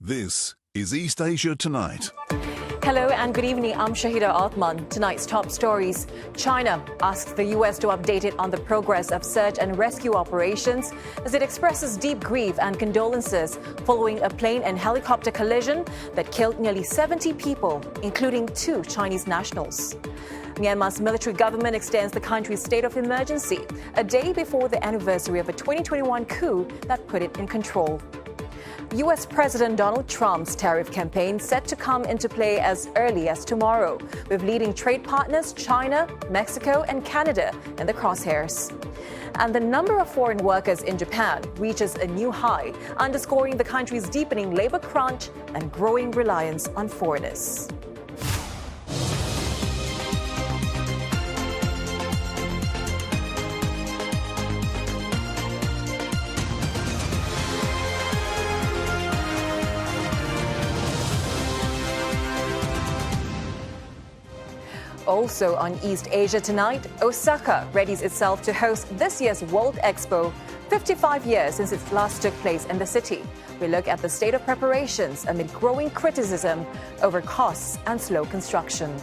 This is East Asia Tonight. Hello and good evening. I'm Shahida Altman. Tonight's top stories. China asks the U.S. to update it on the progress of search and rescue operations as it expresses deep grief and condolences following a plane and helicopter collision that killed nearly 70 people, including 2 Chinese nationals. Myanmar's military government extends the country's state of emergency a day before the anniversary of a 2021 coup that put it in control. U.S. President Donald Trump's tariff campaign set to come into play as early as tomorrow, with leading trade partners China, Mexico and Canada in the crosshairs. And the number of foreign workers in Japan reaches a new high, underscoring the country's deepening labor crunch and growing reliance on foreigners. Also on East Asia Tonight, Osaka readies itself to host this year's World Expo, 55 years since it last took place in the city. We look at the state of preparations amid growing criticism over costs and slow construction.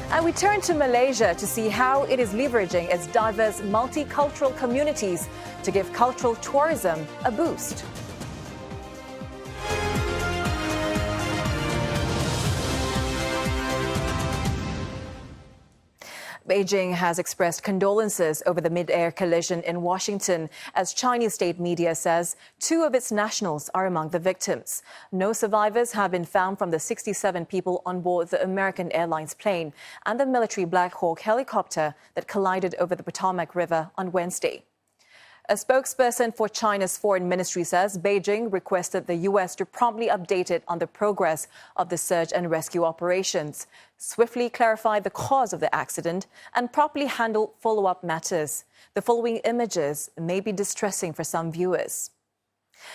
And we turn to Malaysia to see how it is leveraging its diverse multicultural communities to give cultural tourism a boost. Beijing has expressed condolences over the mid-air collision in Washington, as Chinese state media says 2 of its nationals are among the victims. No survivors have been found from the 67 people on board the American Airlines plane and the military Black Hawk helicopter that collided over the Potomac River on Wednesday. A spokesperson for China's foreign ministry says Beijing requested the U.S. to promptly update it on the progress of the search and rescue operations, swiftly clarify the cause of the accident, and properly handle follow-up matters. The following images may be distressing for some viewers.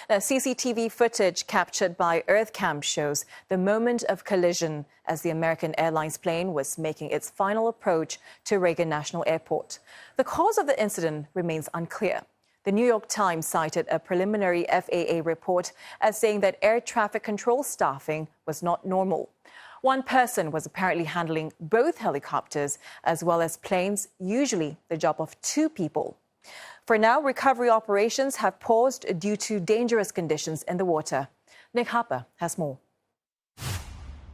Now, CCTV footage captured by EarthCam shows the moment of collision as the American Airlines plane was making its final approach to Reagan National Airport. The cause of the incident remains unclear. The New York Times cited a preliminary FAA report as saying that air traffic control staffing was not normal. One person was apparently handling both helicopters as well as planes, usually the job of 2 people. For now, recovery operations have paused due to dangerous conditions in the water. Nick Harper has more.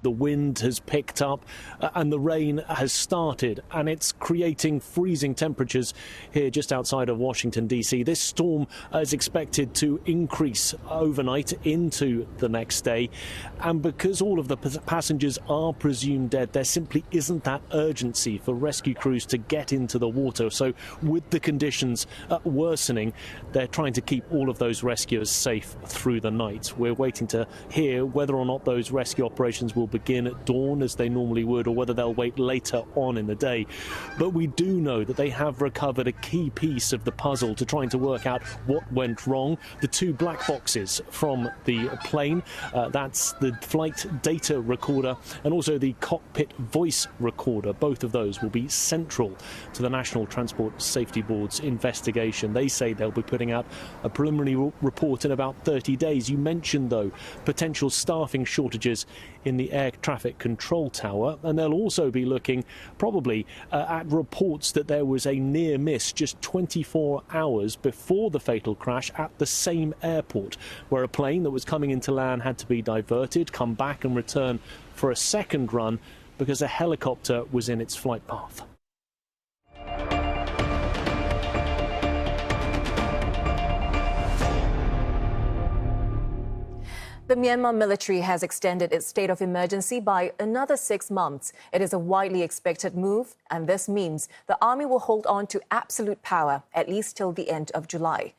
The wind has picked up and the rain has started, and it's creating freezing temperatures here just outside of Washington, D.C. This storm is expected to increase overnight into the next day. And because all of the passengers are presumed dead, there simply isn't that urgency for rescue crews to get into the water. So with the conditions worsening, they're trying to keep all of those rescuers safe through the night. We're waiting to hear whether or not those rescue operations will begin at dawn as they normally would, or whether they'll wait later on in the day. But we do know that they have recovered a key piece of the puzzle to trying to work out what went wrong. The 2 black boxes from the plane, that's the flight data recorder and also the cockpit voice recorder. Both of those will be central to the National Transport Safety Board's investigation. They say they'll be putting out a preliminary report in about 30 days. You mentioned, though, potential staffing shortages in the air traffic control tower, and they'll also be looking probably at reports that there was a near miss just 24 hours before the fatal crash at the same airport, where a plane that was coming into land had to be diverted, come back and return for a second run because a helicopter was in its flight path. The Myanmar military has extended its state of emergency by another 6 months. It is a widely expected move, and this means the army will hold on to absolute power at least till the end of July.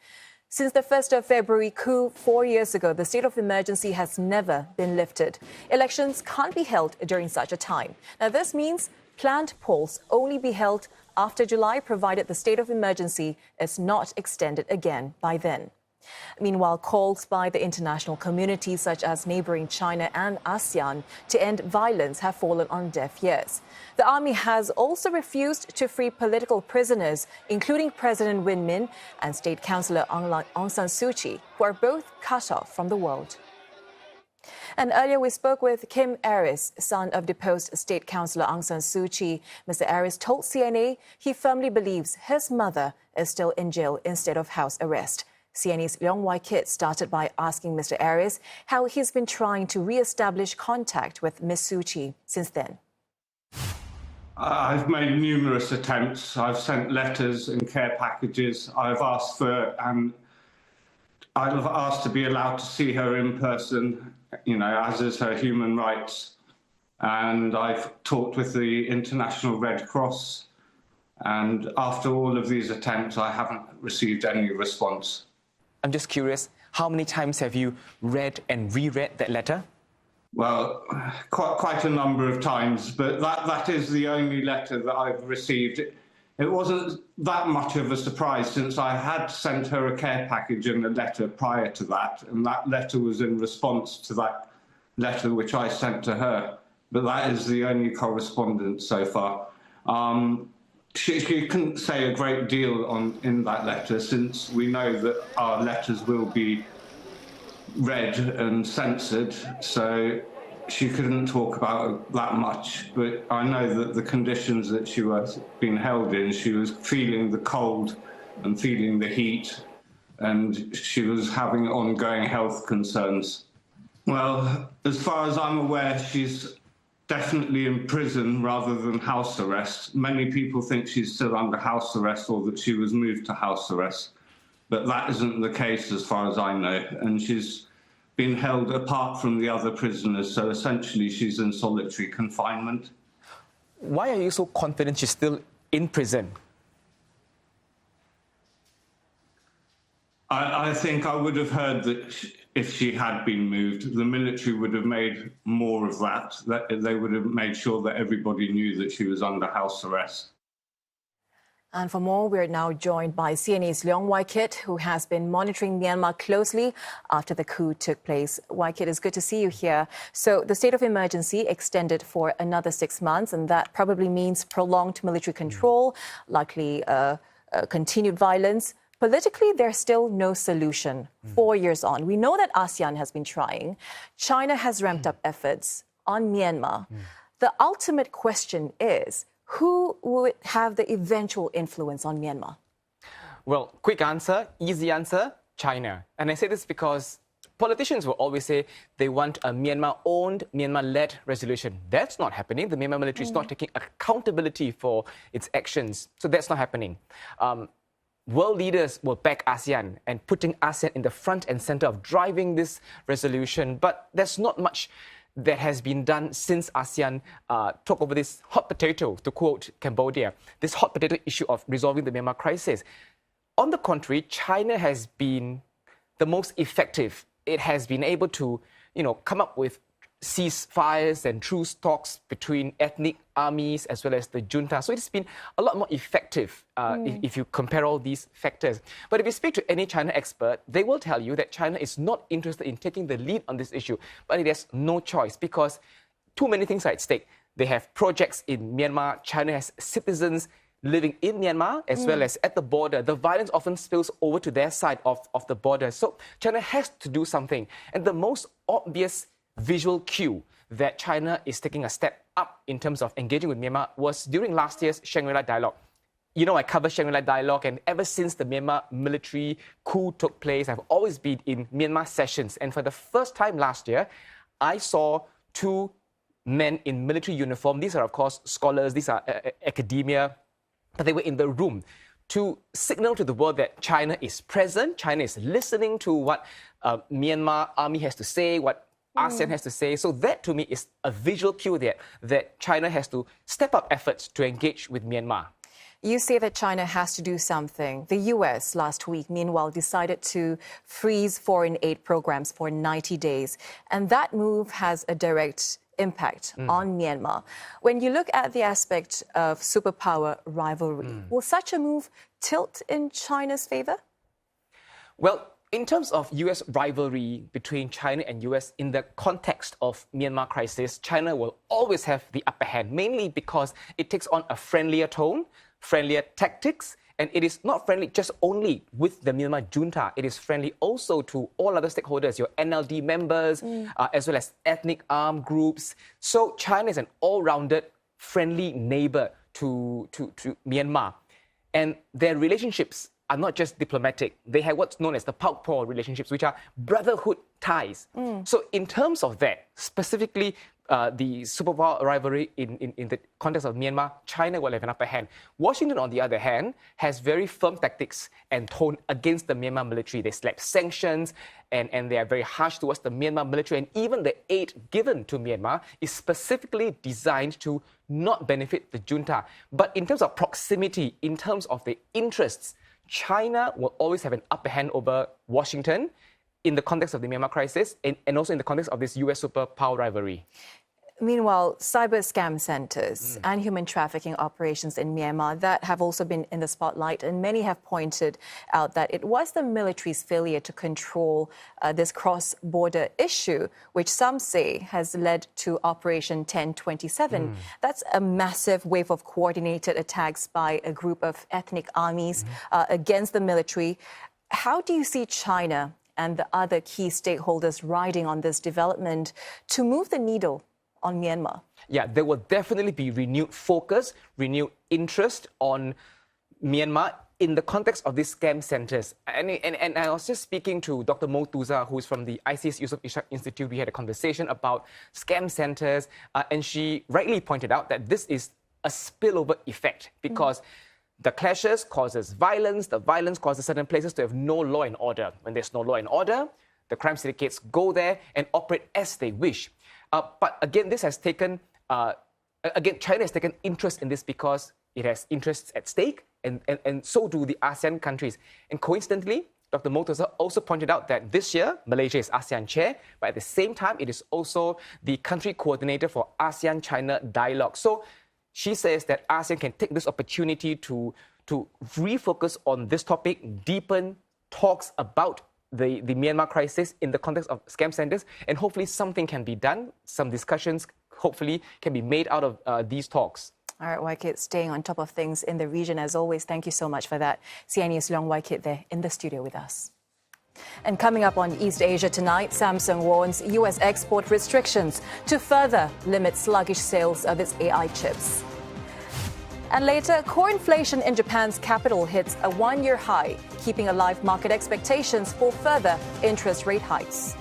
Since the 1st of February coup 4 years ago, the state of emergency has never been lifted. Elections can't be held during such a time. Now, this means planned polls only be held after July, provided the state of emergency is not extended again by then. Meanwhile, calls by the international community, such as neighbouring China and ASEAN, to end violence have fallen on deaf ears. The army has also refused to free political prisoners, including President Win Min and State Councillor Aung San Suu Kyi, who are both cut off from the world. And earlier we spoke with Kim Aris, son of deposed State Councillor Aung San Suu Kyi. Mr. Aris told CNA he firmly believes his mother is still in jail instead of house arrest. CNA's Leong Wai Kit started by asking Mr. Aris how he's been trying to re-establish contact with Ms. Suu Kyi since then. I've made numerous attempts. I've sent letters and care packages. I've asked to be allowed to see her in person, as is her human rights. And I've talked with the International Red Cross. And after all of these attempts, I haven't received any response. I'm just curious, how many times have you read and reread that letter? Well, quite a number of times, but that is the only letter that I've received. It wasn't that much of a surprise since I had sent her a care package and a letter prior to that, and that letter was in response to that letter which I sent to her. But that is the only correspondence so far. She couldn't say a great deal in that letter since we know that our letters will be read and censored, so she couldn't talk about it that much. But I know that the conditions that she was being held in, she was feeling the cold and feeling the heat, and she was having ongoing health concerns. Well, as far as I'm aware, she's definitely in prison rather than house arrest. Many people think she's still under house arrest or that she was moved to house arrest, but that isn't the case as far as I know. And she's been held apart from the other prisoners, so essentially she's in solitary confinement. Why are you so confident she's still in prison? I think I would have heard that if she had been moved, the military would have made more of that they would have made sure that everybody knew that she was under house arrest. And for more, we're now joined by CNA's Leong Wai Kit, who has been monitoring Myanmar closely after the coup took place. Wai Kit, it's good to see you here. So the state of emergency extended for another 6 months, and that probably means prolonged military control, likely continued violence. Politically, there's still no solution 4 years on. We know that ASEAN has been trying. China has ramped up efforts on Myanmar. The ultimate question is, who would have the eventual influence on Myanmar? Well, quick answer, easy answer, China. And I say this because politicians will always say they want a Myanmar-owned, Myanmar-led resolution. That's not happening. The Myanmar military is not taking accountability for its actions. So that's not happening. World leaders will back ASEAN and putting ASEAN in the front and center of driving this resolution. But there's not much that has been done since ASEAN took over this hot potato, to quote Cambodia, this hot potato issue of resolving the Myanmar crisis. On the contrary, China has been the most effective. It has been able to, come up with ceasefires and truce talks between ethnic armies as well as the junta. So it's been a lot more effective if you compare all these factors. But if you speak to any China expert, they will tell you that China is not interested in taking the lead on this issue, but it has no choice because too many things are at stake. They have projects in Myanmar. China has citizens living in Myanmar as well as at the border. The violence often spills over to their side of the border. So China has to do something. And the most obvious visual cue that China is taking a step up in terms of engaging with Myanmar was during last year's Shangri-La Dialogue. I cover Shangri-La Dialogue, and ever since the Myanmar military coup took place, I've always been in Myanmar sessions. And for the first time last year, I saw two men in military uniform. These are, of course, scholars. These are academia. But they were in the room to signal to the world that China is present. China is listening to what Myanmar army has to say, what ASEAN has to say. So that, to me, is a visual cue that China has to step up efforts to engage with Myanmar. You say that China has to do something. The US last week, meanwhile, decided to freeze foreign aid programs for 90 days. And that move has a direct impact on Myanmar. When you look at the aspect of superpower rivalry, will such a move tilt in China's favor? Well, in terms of US rivalry between China and US in the context of Myanmar crisis, China will always have the upper hand, mainly because it takes on a friendlier tone, friendlier tactics, And it is not friendly just only with the Myanmar junta. It is friendly also to all other stakeholders, your NLD members, as well as ethnic armed groups. So China is an all-rounded, friendly neighbor to Myanmar. And their relationships are not just diplomatic. They have what's known as the Pauk relationships, which are brotherhood ties. So in terms of that, specifically the superpower rivalry in the context of Myanmar, China will have an upper hand. Washington, on the other hand, has very firm tactics and tone against the Myanmar military. They slap sanctions and they are very harsh towards the Myanmar military. And even the aid given to Myanmar is specifically designed to not benefit the junta. But in terms of proximity, in terms of the interests, China will always have an upper hand over Washington in the context of the Myanmar crisis and also in the context of this US superpower rivalry. Meanwhile, cyber scam centers and human trafficking operations in Myanmar that have also been in the spotlight, and many have pointed out that it was the military's failure to control this cross-border issue, which some say has led to Operation 1027. That's a massive wave of coordinated attacks by a group of ethnic armies against the military. How do you see China and the other key stakeholders riding on this development to move the needle on Myanmar? Yeah, there will definitely be renewed focus, renewed interest on Myanmar in the context of these scam centers. And I was just speaking to Dr. Mo Tuza, who is from the ICS Yusof Ishak Institute. We had a conversation about scam centers, and she rightly pointed out that this is a spillover effect because the clashes causes violence. The violence causes certain places to have no law and order. When there's no law and order, the crime syndicates go there and operate as they wish. But again, this has taken, China has taken interest in this because it has interests at stake, and so do the ASEAN countries. And coincidentally, Dr. Motosa also pointed out that this year, Malaysia is ASEAN chair, but at the same time, it is also the country coordinator for ASEAN-China dialogue. So she says that ASEAN can take this opportunity to refocus on this topic, deepen talks about the Myanmar crisis in the context of scam centers, and hopefully something can be done. Some discussions hopefully can be made out of these talks. All right, Waikit, staying on top of things in the region as always. Thank you so much for that. CNE's Leong Waikit there in the studio with us. And coming up on East Asia tonight, Samsung warns US export restrictions to further limit sluggish sales of its AI chips. And later, core inflation in Japan's capital hits a one-year high, keeping alive market expectations for further interest rate hikes.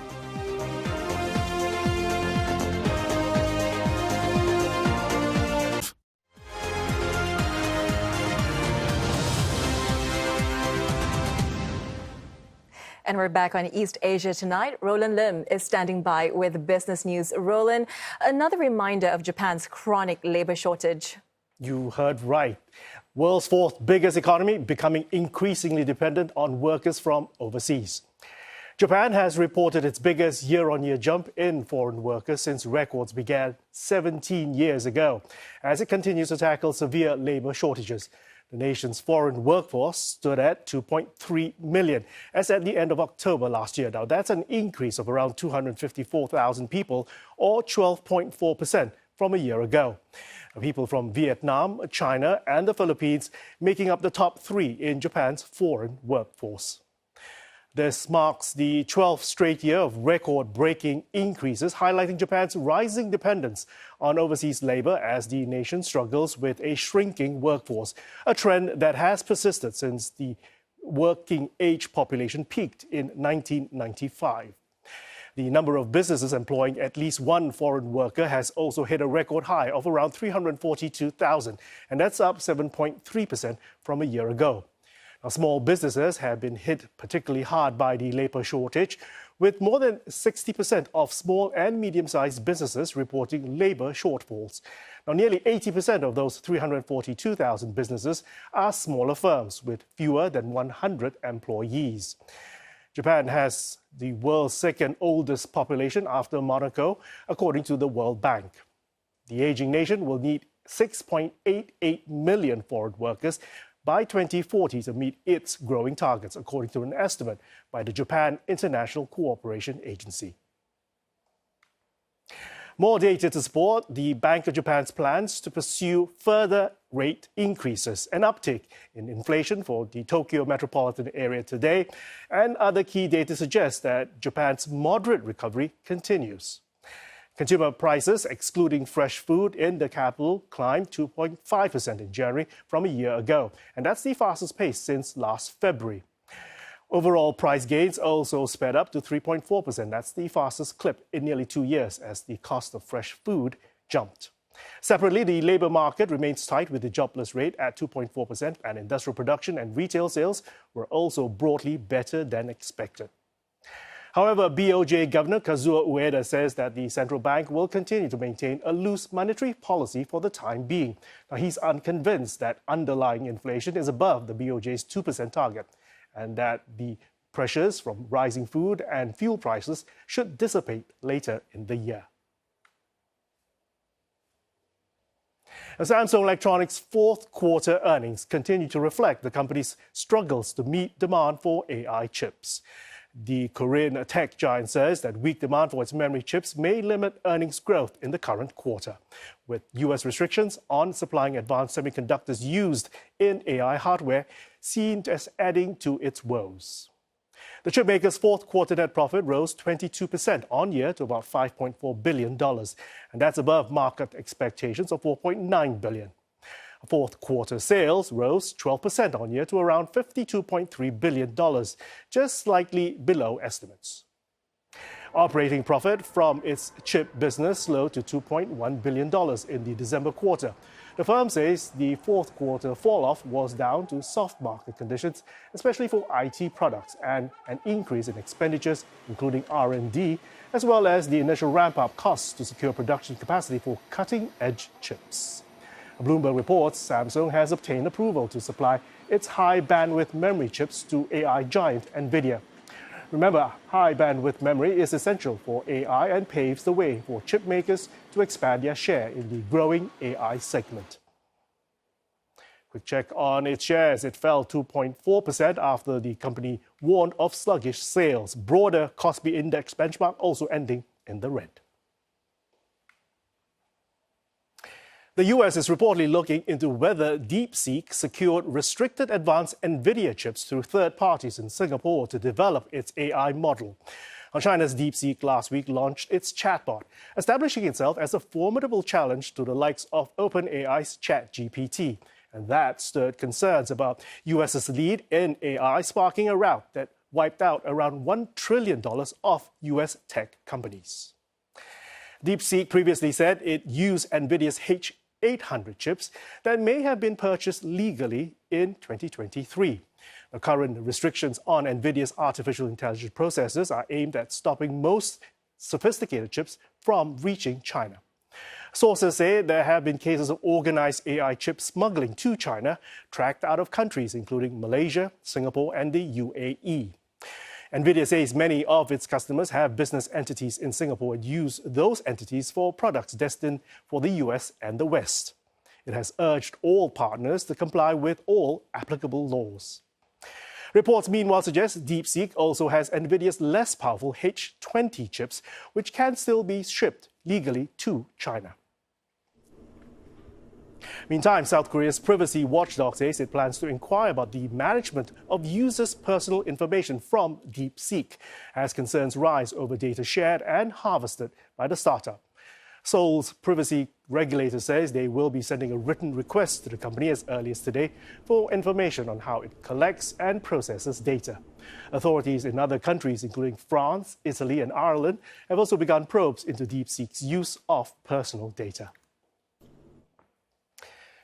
And we're back on East Asia tonight. Roland Lim is standing by with business news. Roland, another reminder of Japan's chronic labor shortage. You heard right. World's fourth biggest economy becoming increasingly dependent on workers from overseas. Japan has reported its biggest year-on-year jump in foreign workers since records began 17 years ago, as it continues to tackle severe labor shortages. The nation's foreign workforce stood at 2.3 million as at the end of October last year. Now, that's an increase of around 254,000 people, or 12.4% from a year ago. People from Vietnam, China and the Philippines making up the top three in Japan's foreign workforce. This marks the 12th straight year of record-breaking increases, highlighting Japan's rising dependence on overseas labor as the nation struggles with a shrinking workforce, a trend that has persisted since the working age population peaked in 1995. The number of businesses employing at least one foreign worker has also hit a record high of around 342,000, and that's up 7.3% from a year ago. Now, small businesses have been hit particularly hard by the labor shortage, with more than 60% of small and medium-sized businesses reporting labor shortfalls. Now, nearly 80% of those 342,000 businesses are smaller firms with fewer than 100 employees. Japan has the world's second oldest population after Monaco, according to the World Bank. The aging nation will need 6.88 million foreign workers by 2040 to meet its growing targets, according to an estimate by the Japan International Cooperation Agency. More data to support the Bank of Japan's plans to pursue further rate increases, an uptick in inflation for the Tokyo metropolitan area today, and other key data suggest that Japan's moderate recovery continues. Consumer prices, excluding fresh food in the capital, climbed 2.5% in January from a year ago, and that's the fastest pace since last February. Overall price gains also sped up to 3.4%. That's the fastest clip in nearly 2 years as the cost of fresh food jumped. Separately, the labour market remains tight with the jobless rate at 2.4%, and industrial production and retail sales were also broadly better than expected. However, BOJ Governor Kazuo Ueda says that the central bank will continue to maintain a loose monetary policy for the time being. Now, he's unconvinced that underlying inflation is above the BOJ's 2% target, and that the pressures from rising food and fuel prices should dissipate later in the year. Samsung Electronics' fourth quarter earnings continue to reflect the company's struggles to meet demand for AI chips. The Korean tech giant says that weak demand for its memory chips may limit earnings growth in the current quarter, with U.S. restrictions on supplying advanced semiconductors used in AI hardware seen as adding to its woes. The chipmaker's fourth quarter net profit rose 22% on year to about $5.4 billion, and that's above market expectations of $4.9 billion. Fourth quarter sales rose 12% on year to around $52.3 billion, just slightly below estimates. Operating profit from its chip business slowed to $2.1 billion in the December quarter. The firm says the fourth quarter fall-off was down to soft market conditions, especially for IT products, and an increase in expenditures, including R&D, as well as the initial ramp-up costs to secure production capacity for cutting-edge chips. Bloomberg reports Samsung has obtained approval to supply its high-bandwidth memory chips to AI giant NVIDIA. Remember, high-bandwidth memory is essential for AI and paves the way for chip makers to expand their share in the growing AI segment. Quick check on its shares. It fell 2.4% after the company warned of sluggish sales. Broader Kospi Index benchmark also ending in the red. The U.S. is reportedly looking into whether DeepSeek secured restricted advanced NVIDIA chips through third parties in Singapore to develop its AI model. Now, China's DeepSeek last week launched its chatbot, establishing itself as a formidable challenge to the likes of OpenAI's ChatGPT. And that stirred concerns about U.S.'s lead in AI, sparking a rout that wiped out around $1 trillion of U.S. tech companies. DeepSeek previously said it used NVIDIA's H800 chips that may have been purchased legally in 2023. The current restrictions on NVIDIA's artificial intelligence processors are aimed at stopping most sophisticated chips from reaching China. Sources say there have been cases of organized AI chip smuggling to China, tracked out of countries including Malaysia, Singapore, and the UAE. NVIDIA says many of its customers have business entities in Singapore and use those entities for products destined for the US and the West. It has urged all partners to comply with all applicable laws. Reports meanwhile suggest DeepSeek also has NVIDIA's less powerful H20 chips, which can still be shipped legally to China. Meantime, South Korea's privacy watchdog says it plans to inquire about the management of users' personal information from DeepSeek as concerns rise over data shared and harvested by the startup. Seoul's privacy regulator says they will be sending a written request to the company as early as today for information on how it collects and processes data. Authorities in other countries, including France, Italy, and Ireland, have also begun probes into DeepSeek's use of personal data.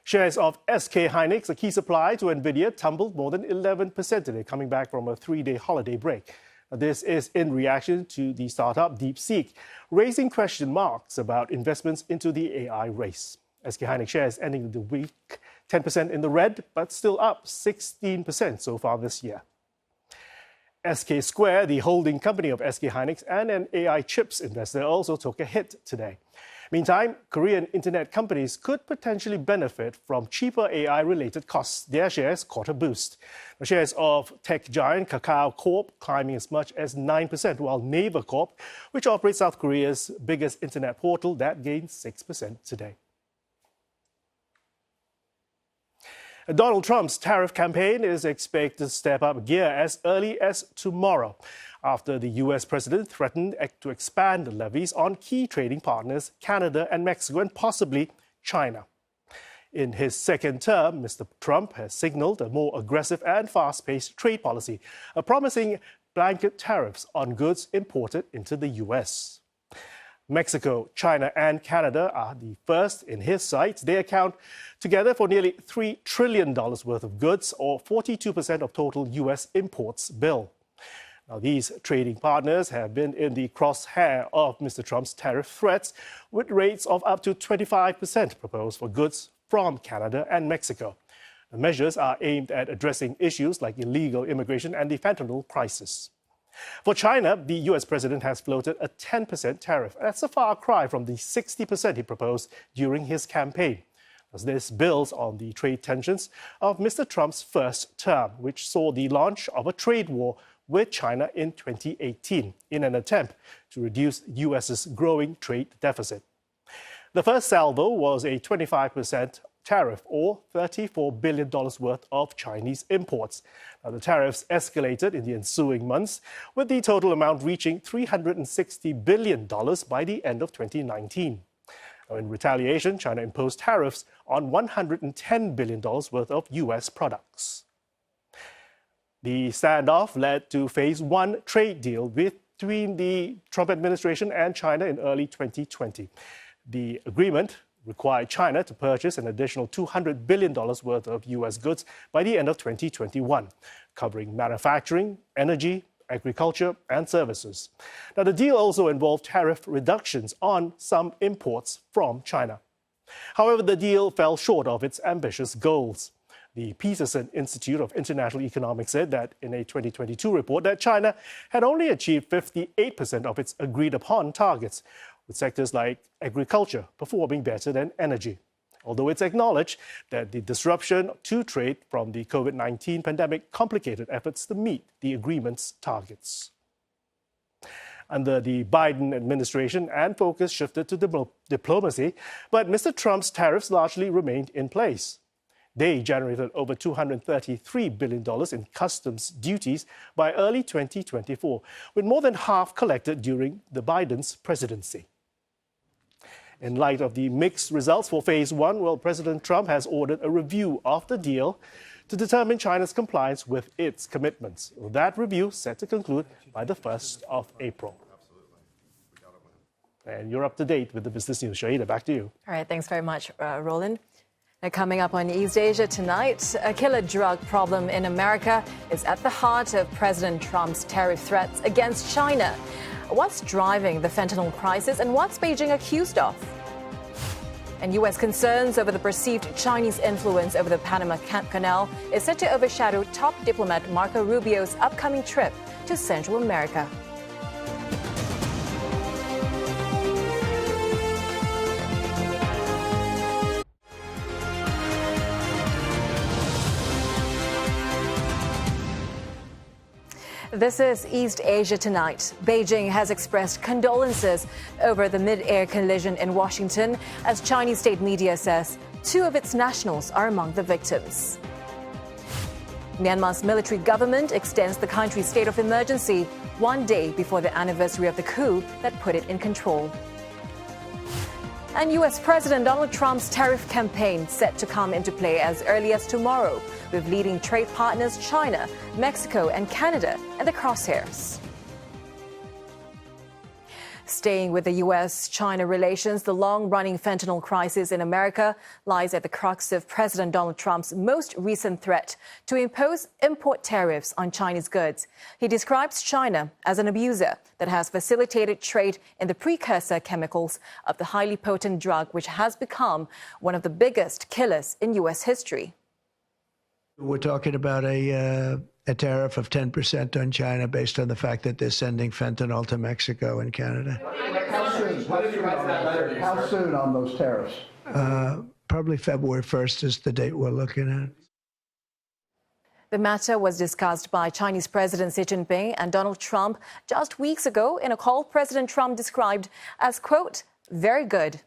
Shares of SK Hynix, a key supplier to NVIDIA, tumbled more than 11% today, coming back from a 3-day holiday break. This is in reaction to the startup DeepSeek, raising question marks about investments into the AI race. SK Hynix shares ending the week 10% in the red, but still up 16% so far this year. SK Square, the holding company of SK Hynix and an AI chips investor, also took a hit today. Meantime, Korean internet companies could potentially benefit from cheaper AI-related costs. Their shares caught a boost. The shares of tech giant Kakao Corp climbing as much as 9%, while Naver Corp, which operates South Korea's biggest internet portal, that gained 6% today. Donald Trump's tariff campaign is expected to step up gear as early as tomorrow, after the U.S. president threatened to expand the levies on key trading partners Canada and Mexico and possibly China. In his second term, Mr. Trump has signaled a more aggressive and fast-paced trade policy, promising blanket tariffs on goods imported into the U.S. Mexico, China and Canada are the first in his sights. They account together for nearly $3 trillion worth of goods, or 42% of total U.S. imports bill. Now, these trading partners have been in the crosshair of Mr. Trump's tariff threats, with rates of up to 25% proposed for goods from Canada and Mexico. The measures are aimed at addressing issues like illegal immigration and the fentanyl crisis. For China, the U.S. president has floated a 10% tariff. That's a far cry from the 60% he proposed during his campaign. As this builds on the trade tensions of Mr. Trump's first term, which saw the launch of a trade war with China in 2018 in an attempt to reduce the U.S.'s growing trade deficit. The first salvo was a 25% tariff, or $34 billion worth of Chinese imports. Now, the tariffs escalated in the ensuing months, with the total amount reaching $360 billion by the end of 2019. Now, in retaliation, China imposed tariffs on $110 billion worth of U.S. products. The standoff led to phase one trade deal between the Trump administration and China in early 2020. The agreement required China to purchase an additional $200 billion worth of U.S. goods by the end of 2021, covering manufacturing, energy, agriculture and services. Now, the deal also involved tariff reductions on some imports from China. However, the deal fell short of its ambitious goals. The Peterson Institute of International Economics said that in a 2022 report that China had only achieved 58% of its agreed-upon targets, with sectors like agriculture performing better than energy. Although it's acknowledged that the disruption to trade from the COVID-19 pandemic complicated efforts to meet the agreement's targets. Under the Biden administration, and focus shifted to diplomacy, but Mr. Trump's tariffs largely remained in place. They generated over $233 billion in customs duties by early 2024, with more than half collected during the Biden's presidency. In light of the mixed results for phase one, President Trump has ordered a review of the deal to determine China's compliance with its commitments. That review set to conclude by the 1st of April. And you're up to date with the business news. Shahida, back to you. All right, thanks very much, Roland. Now, coming up on East Asia tonight, a killer drug problem in America is at the heart of President Trump's tariff threats against China. What's driving the fentanyl crisis and what's Beijing accused of? And U.S. concerns over the perceived Chinese influence over the Panama Canal is set to overshadow top diplomat Marco Rubio's upcoming trip to Central America. This is East Asia Tonight. Beijing has expressed condolences over the mid-air collision in Washington, as Chinese state media says 2 of its nationals are among the victims. Myanmar's military government extends the country's state of emergency 1 day before the anniversary of the coup that put it in control. And U.S. President Donald Trump's tariff campaign set to come into play as early as tomorrow, with leading trade partners China, Mexico and Canada in the crosshairs. Staying with the U.S.-China relations, the long-running fentanyl crisis in America lies at the crux of President Donald Trump's most recent threat to impose import tariffs on Chinese goods. He describes China as an abuser that has facilitated trade in the precursor chemicals of the highly potent drug, which has become one of the biggest killers in U.S. history. We're talking about a tariff of 10% on China based on the fact that they're sending fentanyl to Mexico and Canada. How soon on those tariffs? Probably February 1st is the date we're looking at. The matter was discussed by Chinese President Xi Jinping and Donald Trump just weeks ago in a call President Trump described as, quote, very good.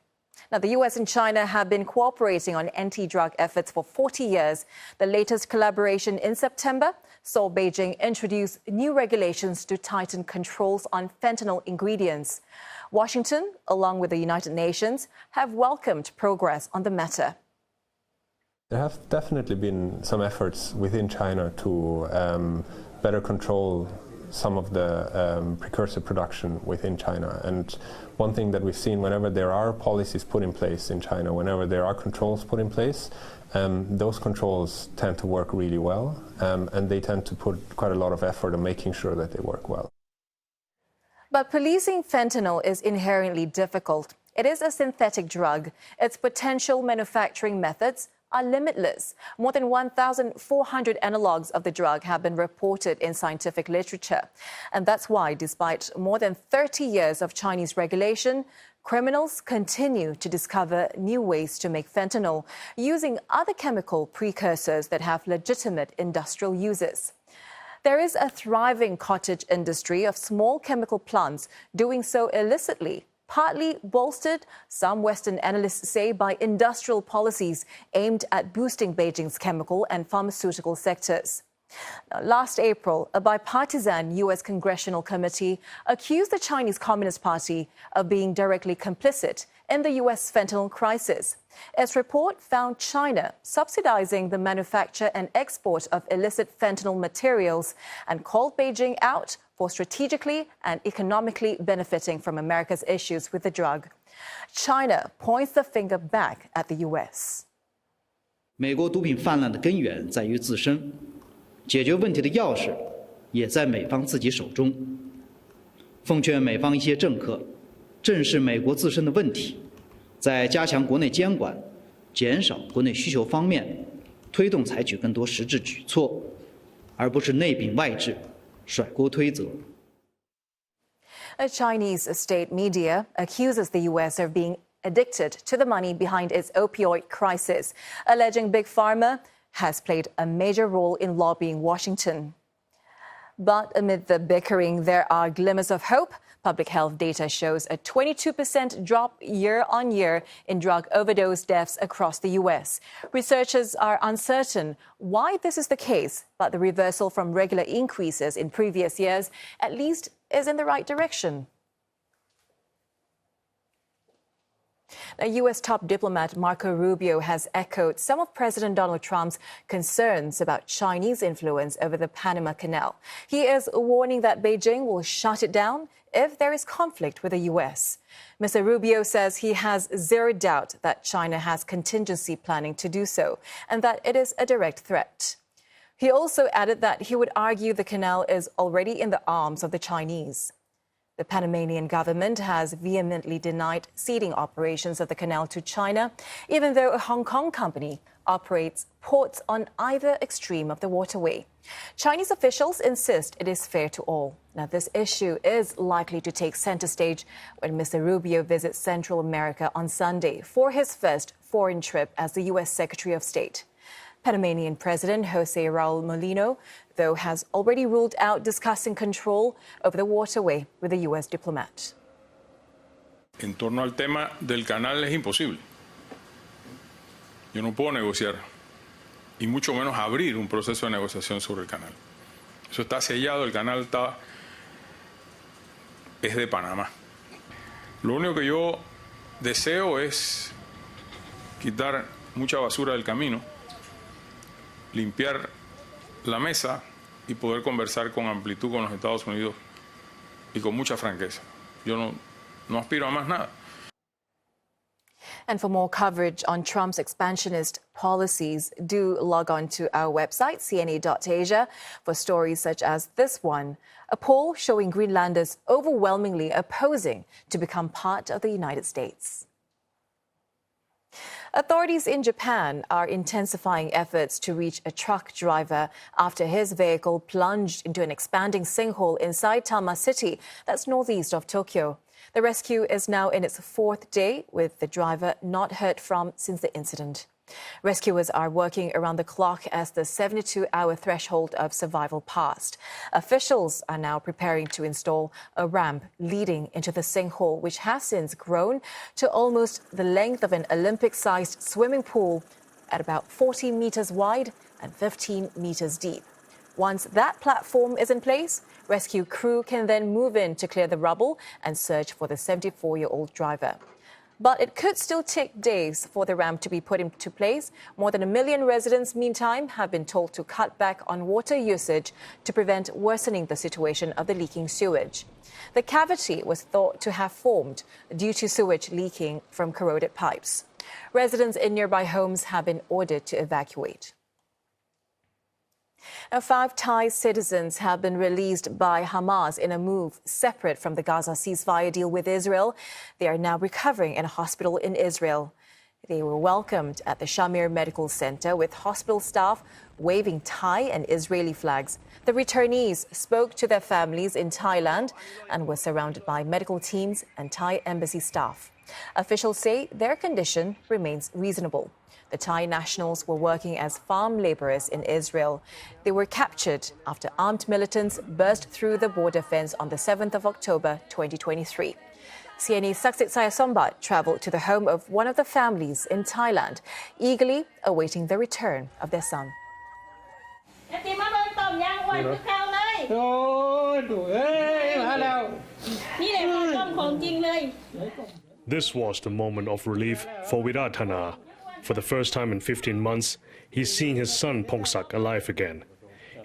Now, the U.S. and China have been cooperating on anti-drug efforts for 40 years. The latest collaboration in September saw Beijing introduce new regulations to tighten controls on fentanyl ingredients. Washington, along with the United Nations, have welcomed progress on the matter. There have definitely been some efforts within China to better control some of the precursor production within China. And one thing that we've seen whenever there are policies put in place in China, whenever there are controls put in place, those controls tend to work really well, and they tend to put quite a lot of effort on making sure that they work well. But policing fentanyl is inherently difficult. It is a synthetic drug. Its potential manufacturing methods are limitless. More than 1,400 analogues of the drug have been reported in scientific literature. And that's why, despite more than 30 years of Chinese regulation, criminals continue to discover new ways to make fentanyl using other chemical precursors that have legitimate industrial uses. There is a thriving cottage industry of small chemical plants doing so illicitly, partly bolstered, some Western analysts say, by industrial policies aimed at boosting Beijing's chemical and pharmaceutical sectors. Now, last April, a bipartisan U.S. congressional committee accused the Chinese Communist Party of being directly complicit in the U.S. fentanyl crisis. Its report found China subsidizing the manufacture and export of illicit fentanyl materials and called Beijing out for strategically and economically benefiting from America's issues with the drug. China points the finger back at the U.S. 美国毒品泛滥的根源在于自身，解决问题的钥匙也在美方自己手中。奉劝美方一些政客正视美国自身的问题，在加强国内监管、减少国内需求方面，推动采取更多实质举措，而不是内秉外治。 甩锅推责。 A Chinese state media accuses the U.S. of being addicted to the money behind its opioid crisis, alleging Big Pharma has played a major role in lobbying Washington. But amid the bickering, there are glimmers of hope. Public health data shows a 22% drop year-on-year in drug overdose deaths across the U.S. Researchers are uncertain why this is the case, but the reversal from regular increases in previous years at least is in the right direction. Now, U.S. top diplomat Marco Rubio has echoed some of President Donald Trump's concerns about Chinese influence over the Panama Canal. He is warning that Beijing will shut it down if there is conflict with the U.S. Mr. Rubio says he has zero doubt that China has contingency planning to do so and that it is a direct threat. He also added that he would argue the canal is already in the arms of the Chinese. The Panamanian government has vehemently denied ceding operations of the canal to China, even though a Hong Kong company operates ports on either extreme of the waterway. Chinese officials insist it is fair to all. Now, this issue is likely to take center stage when Mr. Rubio visits Central America on Sunday for his first foreign trip as the U.S. Secretary of State. Panamanian President Jose Raul Mulino, though, has already ruled out discussing control over the waterway with the U.S. diplomat. En torno al tema del canal es imposible. Yo no puedo negociar, y mucho menos abrir un proceso de negociación sobre el canal. Eso está sellado, el canal es de Panamá. Lo único que yo deseo es quitar mucha basura del camino, limpiar la mesa y poder conversar con amplitud con los Estados Unidos y con mucha franqueza. Yo no aspiro a más nada. And for more coverage on Trump's expansionist policies, do log on to our website, cna.asia, for stories such as this one. A poll showing Greenlanders overwhelmingly opposing to become part of the United States. Authorities in Japan are intensifying efforts to reach a truck driver after his vehicle plunged into an expanding sinkhole in Saitama City, that's northeast of Tokyo. The rescue is now in its fourth day, with the driver not heard from since the incident. Rescuers are working around the clock as the 72-hour threshold of survival passed. Officials are now preparing to install a ramp leading into the sinkhole, which has since grown to almost the length of an Olympic-sized swimming pool at about 40 meters wide and 15 meters deep. Once that platform is in place, rescue crew can then move in to clear the rubble and search for the 74-year-old driver. But it could still take days for the ramp to be put into place. More than 1 million residents, meantime, have been told to cut back on water usage to prevent worsening the situation of the leaking sewage. The cavity was thought to have formed due to sewage leaking from corroded pipes. Residents in nearby homes have been ordered to evacuate. Now, 5 Thai citizens have been released by Hamas in a move separate from the Gaza ceasefire deal with Israel. They are now recovering in a hospital in Israel. They were welcomed at the Shamir Medical Center with hospital staff waving Thai and Israeli flags. The returnees spoke to their families in Thailand and were surrounded by medical teams and Thai embassy staff. Officials say their condition remains reasonable. The Thai nationals were working as farm laborers in Israel. They were captured after armed militants burst through the border fence on the 7th of October 2023. CNA's Saksit Sayasombat traveled to the home of one of the families in Thailand, eagerly awaiting the return of their son. This was the moment of relief for Virat Thana. For the first time in 15 months, he's seeing his son Pongsak alive again.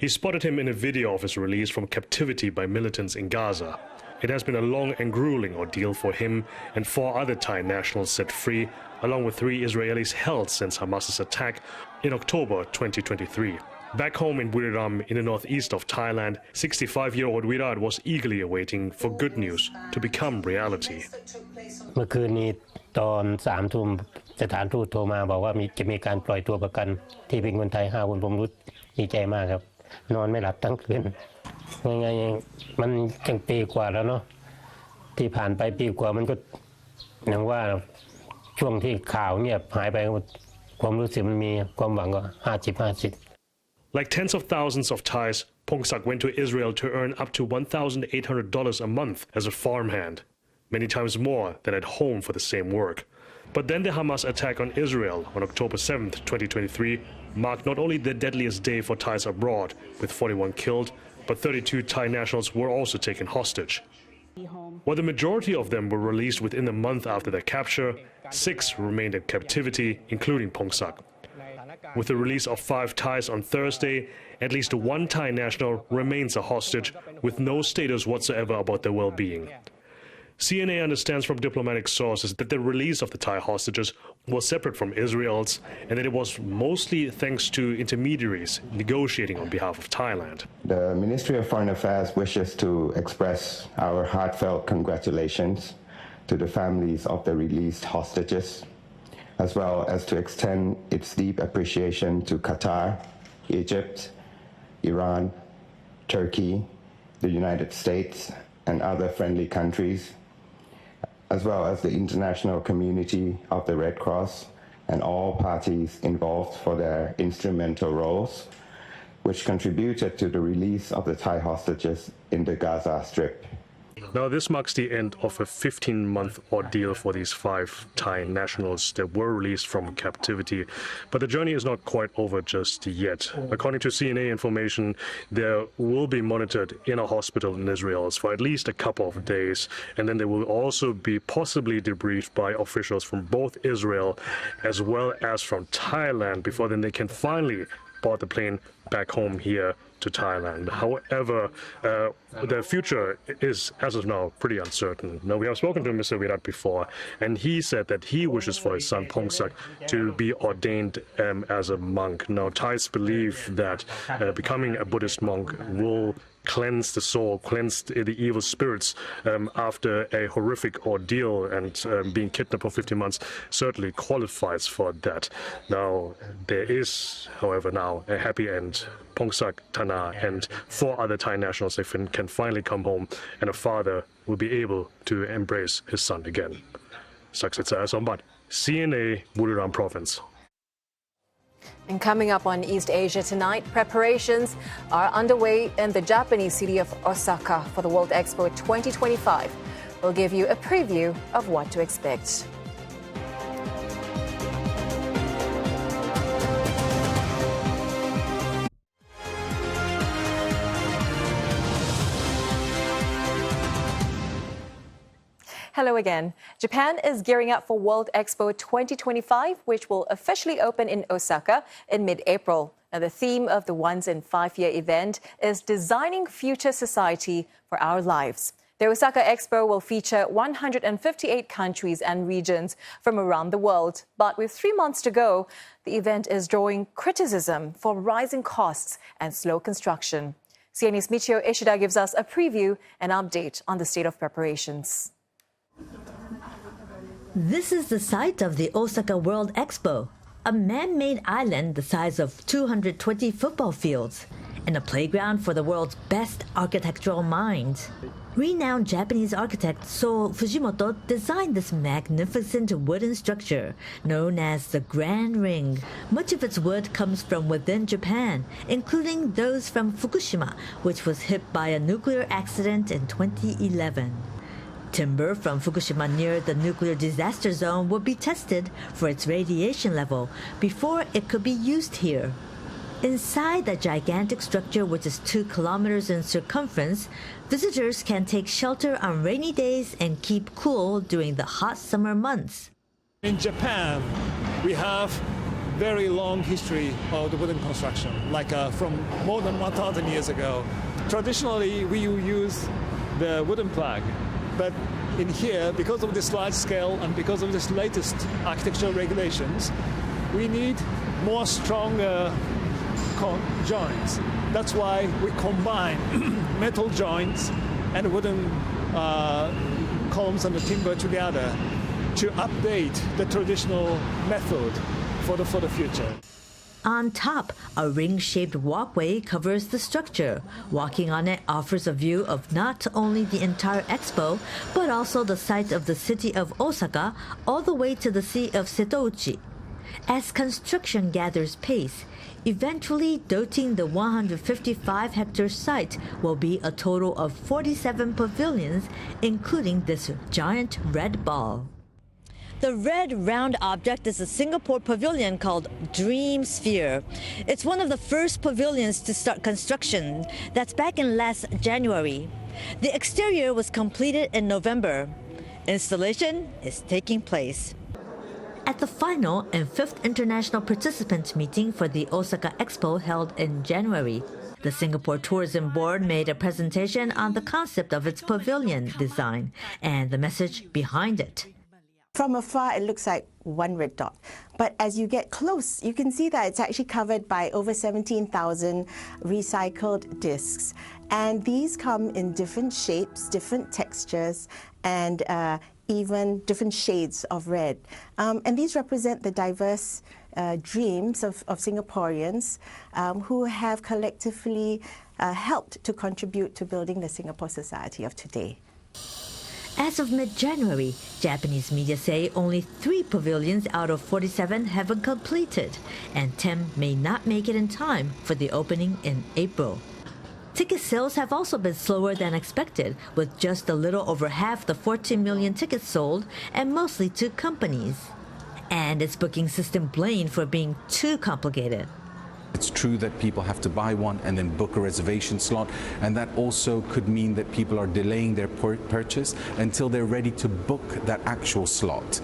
He spotted him in a video of his release from captivity by militants in Gaza. It has been a long and grueling ordeal for him and 4 other Thai nationals set free, along with 3 Israelis held since Hamas's attack in October 2023. Back home in Buriram, in the northeast of Thailand, 65-year-old Virat was eagerly awaiting for good news to become reality. เมื่อคืนนี้ตอน3 ทุ่มสถานทูตโทรมาบอกว่าจะมีการปล่อยตัวประกันที่เป็นคนไทย5 คนผมรู้ดีใจมากครับนอนไม่หลับทั้งคืนยังไงมันจังปีกว่าแล้วเนาะที่ผ่านไปปีกว่ามันก็อย่างว่าช่วงที่ข่าวเงียบหายไปความรู้สึกมันมีความหวังก็50-50 Like tens of thousands of Thais, Pongsak went to Israel to earn up to $1,800 a month as a farmhand, many times more than at home for the same work. But then the Hamas attack on Israel on October 7th, 2023, marked not only the deadliest day for Thais abroad, with 41 killed, but 32 Thai nationals were also taken hostage. While the majority of them were released within a month after their capture, 6 remained in captivity, including Pongsak. With the release of 5 Thais on Thursday, at least 1 Thai national remains a hostage with no status whatsoever about their well-being. CNA understands from diplomatic sources that the release of the Thai hostages was separate from Israel's and that it was mostly thanks to intermediaries negotiating on behalf of Thailand. The Ministry of Foreign Affairs wishes to express our heartfelt congratulations to the families of the released hostages, as well as to extend its deep appreciation to Qatar, Egypt, Iran, Turkey, the United States, and other friendly countries, as well as the international community of the Red Cross and all parties involved for their instrumental roles, which contributed to the release of the Thai hostages in the Gaza Strip. Now, this marks the end of a 15-month ordeal for these 5 Thai nationals that were released from captivity. But the journey is not quite over just yet. According to CNA information, they will be monitored in a hospital in Israel for at least a couple of days. And then they will also be possibly debriefed by officials from both Israel as well as from Thailand before then they can finally board the plane back home here to Thailand. However, the future is, as of now, pretty uncertain. Now, we have spoken to Mr. Virat before, and he said that he wishes for his son Pongsak to be ordained as a monk. Now, Thais believe that becoming a Buddhist monk will cleanse the soul, cleanse the evil spirits after a horrific ordeal, and being kidnapped for 15 months certainly qualifies for that. Now, there is, however, now a happy end. Pongsak, Thana, and 4 other Thai nationals can finally come home, and a father will be able to embrace his son again. Saksit Sayasombat, CNA, Buriram Province. And coming up on East Asia tonight, preparations are underway in the Japanese city of Osaka for the World Expo 2025. We'll give you a preview of what to expect. Hello again. Japan is gearing up for World Expo 2025, which will officially open in Osaka in mid-April. Now, the theme of the once-in-5-year event is Designing Future Society for Our Lives. The Osaka Expo will feature 158 countries and regions from around the world. But with 3 months to go, the event is drawing criticism for rising costs and slow construction. CNA's Michio Ishida gives us a preview and update on the state of preparations. This is the site of the Osaka World Expo, a man-made island the size of 220 football fields, and a playground for the world's best architectural minds. Renowned Japanese architect So Fujimoto designed this magnificent wooden structure known as the Grand Ring. Much of its wood comes from within Japan, including those from Fukushima, which was hit by a nuclear accident in 2011. Timber from Fukushima near the nuclear disaster zone will be tested for its radiation level before it could be used here. Inside the gigantic structure, which is 2 kilometers in circumference, visitors can take shelter on rainy days and keep cool during the hot summer months. In Japan, we have very long history of the wooden construction, like from more than 1,000 years ago. Traditionally, we use the wooden plank. But in here, because of this large scale and because of this latest architectural regulations, we need more stronger joints. That's why we combine metal joints and wooden columns and the timber together to update the traditional method for the future. On top, a ring-shaped walkway covers the structure. Walking on it offers a view of not only the entire expo, but also the site of the city of Osaka, all the way to the Sea of Setouchi. As construction gathers pace, eventually doting the 155-hectare site will be a total of 47 pavilions, including this giant red ball. The red round object is a Singapore pavilion called Dream Sphere. It's one of the first pavilions to start construction. That's back in last January. The exterior was completed in November. Installation is taking place. At the final and 5th international participant meeting for the Osaka Expo held in January, the Singapore Tourism Board made a presentation on the concept of its pavilion design and the message behind it. From afar, it looks like one red dot. But as you get close, you can see that it's actually covered by over 17,000 recycled discs. And these come in different shapes, different textures, and even different shades of red. And these represent the diverse dreams of Singaporeans who have collectively helped to contribute to building the Singapore society of today. As of mid-January, Japanese media say only 3 pavilions out of 47 have been completed, and 10 may not make it in time for the opening in April. Ticket sales have also been slower than expected, with just a little over half the 14 million tickets sold, and mostly to companies. And its booking system blamed for being too complicated. It's true that people have to buy one and then book a reservation slot, and that also could mean that people are delaying their purchase until they're ready to book that actual slot.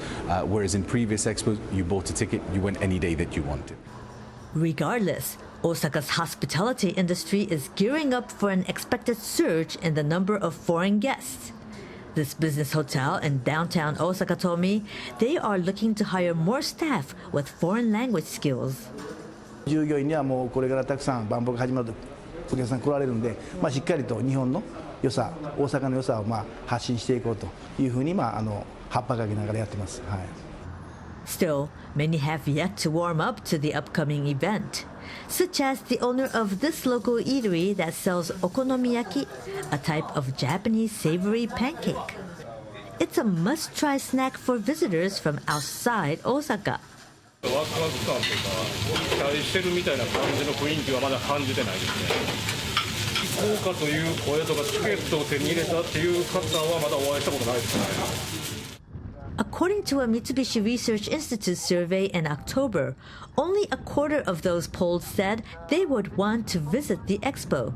Whereas in previous expos, you bought a ticket, you went any day that you wanted. Regardless, Osaka's hospitality industry is gearing up for an expected surge in the number of foreign guests. This business hotel in downtown Osaka told me they are looking to hire more staff with foreign language skills. 従業員にはもうこれからたくさん万博が始まるとお客さん来られるんで、しっかりと日本の良さ、大阪の良さを発信していこうというふうに葉っぱかけながらやってます。はい。Still, many have yet to warm up to the upcoming event, such as the owner of this local eatery that sells okonomiyaki, a type of Japanese savory pancake. It's a must-try snack for visitors from outside Osaka. ワクワク感とか期待してるみたいな感じの雰囲気はまだ感じてないですね。行こうかという声とかチケットを手に入れたっていう方はまだお会いしたことないですね。According to a Mitsubishi Research Institute survey in October, only a quarter of those polled said they would want to visit the expo.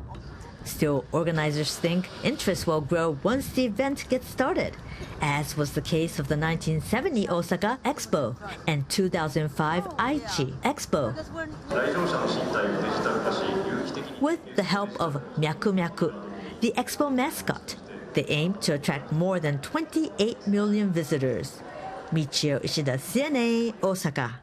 Still, organizers think interest will grow once the event gets started, as was the case of the 1970 Osaka Expo and 2005 Aichi Expo. With the help of Myaku Myaku, the expo mascot, they aim to attract more than 28 million visitors. Michio Ishida, CNA, Osaka.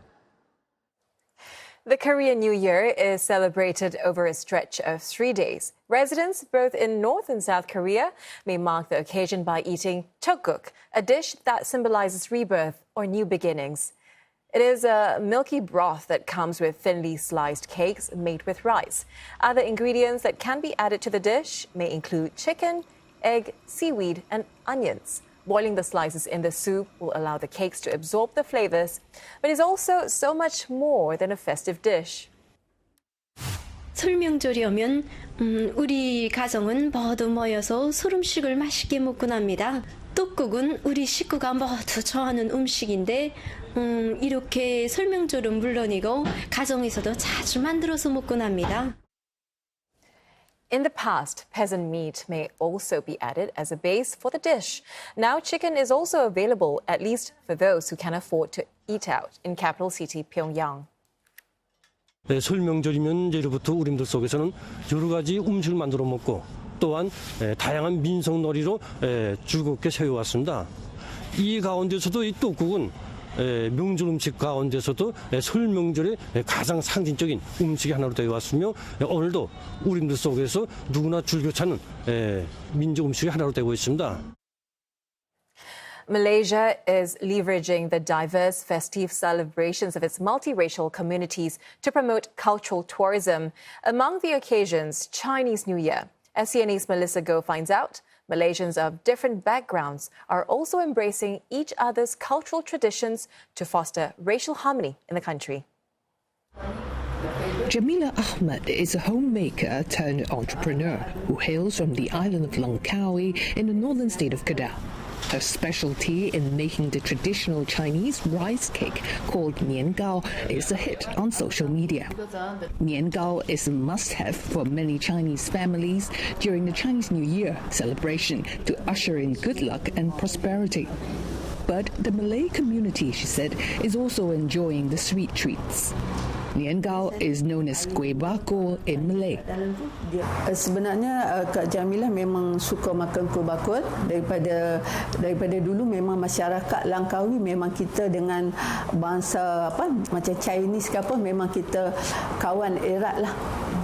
The Korean New Year is celebrated over a stretch of 3 days. Residents both in North and South Korea may mark the occasion by eating tteokguk, a dish that symbolizes rebirth or new beginnings. It is a milky broth that comes with thinly sliced cakes made with rice. Other ingredients that can be added to the dish may include chicken, egg, seaweed, and onions. Boiling the slices in the soup will allow the cakes to absorb the flavors, but it's also so much more than a festive dish. 설명절이면 우리 가정은 모두 모여서 술 음식을 맛있게 먹곤 합니다. 떡국은 우리 식구가 모두 좋아하는 음식인데 이렇게 설명절은 물론이고 가정에서도 자주 만들어서 먹곤 합니다. In the past, peasant meat may also be added as a base for the dish. Now, chicken is also available, at least for those who can afford to eat out in capital city Pyongyang. 설명절이면 예로부터 우리들 속에서는 여러 가지 음식을 만들어 먹고 또한 다양한 민속놀이로 즐겁게 새겨왔습니다. 이 가운데서도 이 떡국은 명절 음식 가운데서도 설 명절의 가장 상징적인 음식이 하나로 되어 왔으며 오늘도 우리들 속에서 누구나 즐겨 찾는 민족 음식이 하나로 되고 있습니다. Malaysia is leveraging the diverse festive celebrations of its multiracial communities to promote cultural tourism. Among the occasions, Chinese New Year. As CNA's Melissa Goh finds out, Malaysians of different backgrounds are also embracing each other's cultural traditions to foster racial harmony in the country. Jamila Ahmed is a homemaker turned entrepreneur who hails from the island of Langkawi in the northern state of Kedah. Her specialty in making the traditional Chinese rice cake called nian is a hit on social media. Nian is a must-have for many Chinese families during the Chinese New Year celebration to usher in good luck and prosperity. But the Malay community, she said, is also enjoying the sweet treats. Nian is known as kuih bakul in Malay. Sebenarnya Kak Jamilah memang suka makan kuih bakul daripada dulu. Memang masyarakat Langkawi memang kita dengan bangsa macam Chinese ke apa, memang kita kawan erat lah.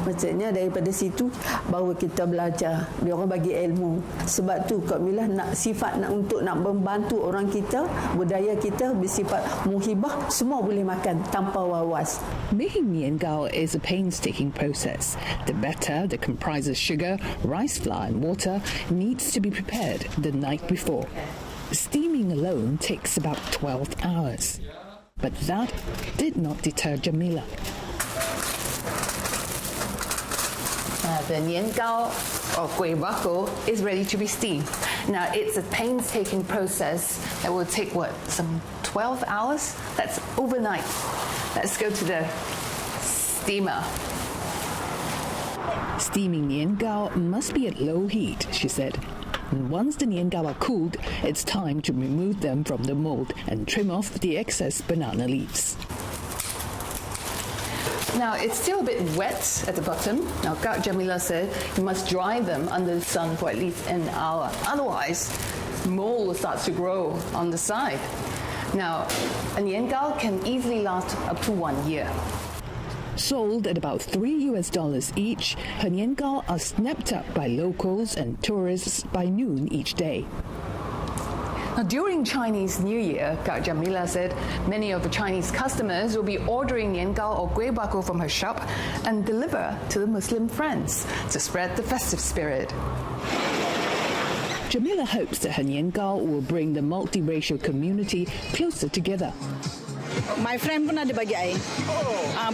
Maksudnya daripada situ baru kita belajar, dia orang bagi ilmu. Sebab tu Kak Milah sifat untuk nak membantu orang kita, budaya kita bersifat muhibah, semua boleh makan tanpa was-was. Making nian is a painstaking process. The batter, that comprises sugar, rice flour and water, needs to be prepared the night before. Steaming alone takes about 12 hours. But that did not deter Jamila. The nian or kuih bakul is ready to be steamed. Now, it's a painstaking process that will take, some 12 hours? That's overnight. Let's go to the steamer. Steaming nian must be at low heat, she said. And once the nian are cooled, it's time to remove them from the mold and trim off the excess banana leaves. Now, it's still a bit wet at the bottom. Now, Kak Jamila said you must dry them under the sun for at least an hour. Otherwise, mold starts to grow on the side. Now, a nian can easily last up to 1 year. Sold at about $3 each, her nian are snapped up by locals and tourists by noon each day. Now, during Chinese New Year, Kak Jamila said many of the Chinese customers will be ordering nian or kuih bakul from her shop and deliver to the Muslim friends to spread the festive spirit. Jamila hopes that her nian gao will bring the multiracial community closer together. My friend pun ada bagi I.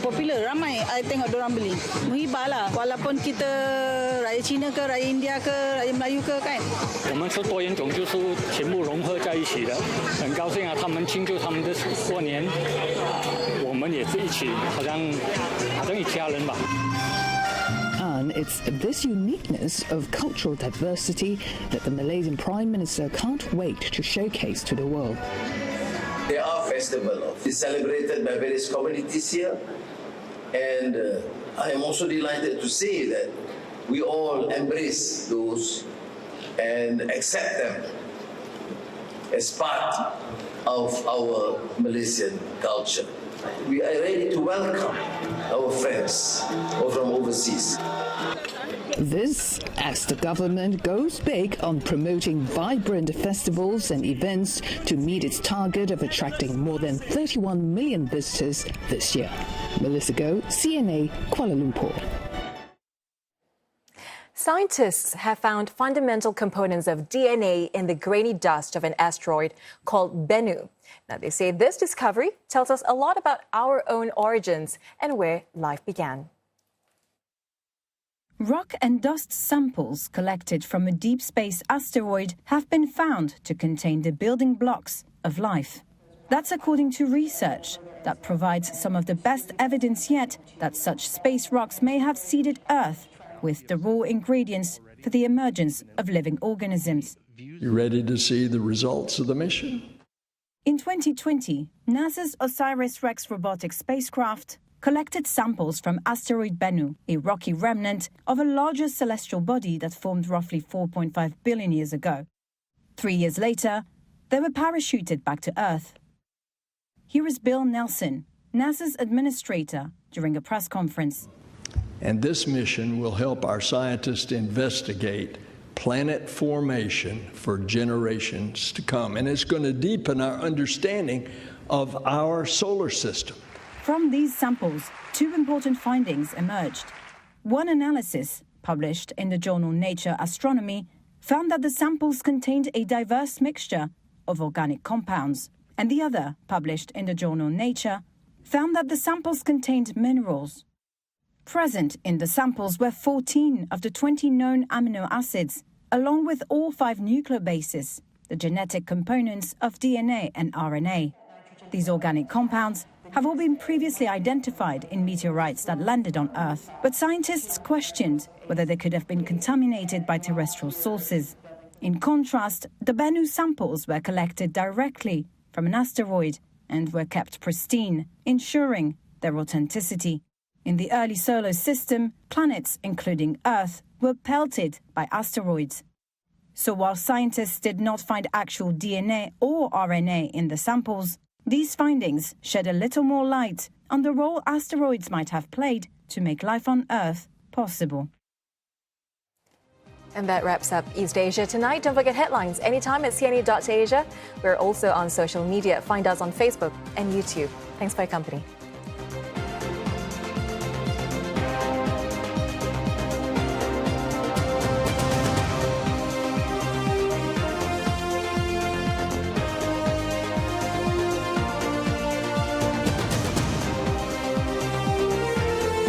Popular, ramai I tengok dorang beli. Menghibah lah, walaupun kita raya Cina ke, raya India ke, raya Melayu ke kan. 我们是多元种，就是全部融合在一起的，很高兴啊！他们庆祝他们的过年，我们也是一起，好像一家人吧。 And it's this uniqueness of cultural diversity that the Malaysian Prime Minister can't wait to showcase to the world. There are festivals. It's celebrated by various communities here. And I am also delighted to see that we all embrace those and accept them as part of our Malaysian culture. We are ready to welcome our friends from overseas. This as the government goes big on promoting vibrant festivals and events to meet its target of attracting more than 31 million visitors this year. Melissa Goh, CNA, Kuala Lumpur. Scientists have found fundamental components of DNA in the grainy dust of an asteroid called Bennu. Now, they say this discovery tells us a lot about our own origins and where life began. Rock and dust samples collected from a deep space asteroid have been found to contain the building blocks of life. That's according to research that provides some of the best evidence yet that such space rocks may have seeded Earth with the raw ingredients for the emergence of living organisms. You ready to see the results of the mission? In 2020, NASA's OSIRIS-REx robotic spacecraft collected samples from asteroid Bennu, a rocky remnant of a larger celestial body that formed roughly 4.5 billion years ago. 3 years later, they were parachuted back to Earth. Here is Bill Nelson, NASA's administrator, during a press conference. And this mission will help our scientists investigate planet formation for generations to come. And it's going to deepen our understanding of our solar system. From these samples, two important findings emerged. One analysis, published in the journal Nature Astronomy, found that the samples contained a diverse mixture of organic compounds. And the other, published in the journal Nature, found that the samples contained minerals. Present in the samples were 14 of the 20 known amino acids, along with all 5 nucleobases, the genetic components of DNA and RNA. These organic compounds have all been previously identified in meteorites that landed on Earth, but scientists questioned whether they could have been contaminated by terrestrial sources. In contrast, the Bennu samples were collected directly from an asteroid and were kept pristine, ensuring their authenticity. In the early solar system, planets, including Earth, were pelted by asteroids. So while scientists did not find actual DNA or RNA in the samples, these findings shed a little more light on the role asteroids might have played to make life on Earth possible. And that wraps up East Asia Tonight. Don't forget headlines anytime at cna.asia. We're also on social media. Find us on Facebook and YouTube. Thanks for your company.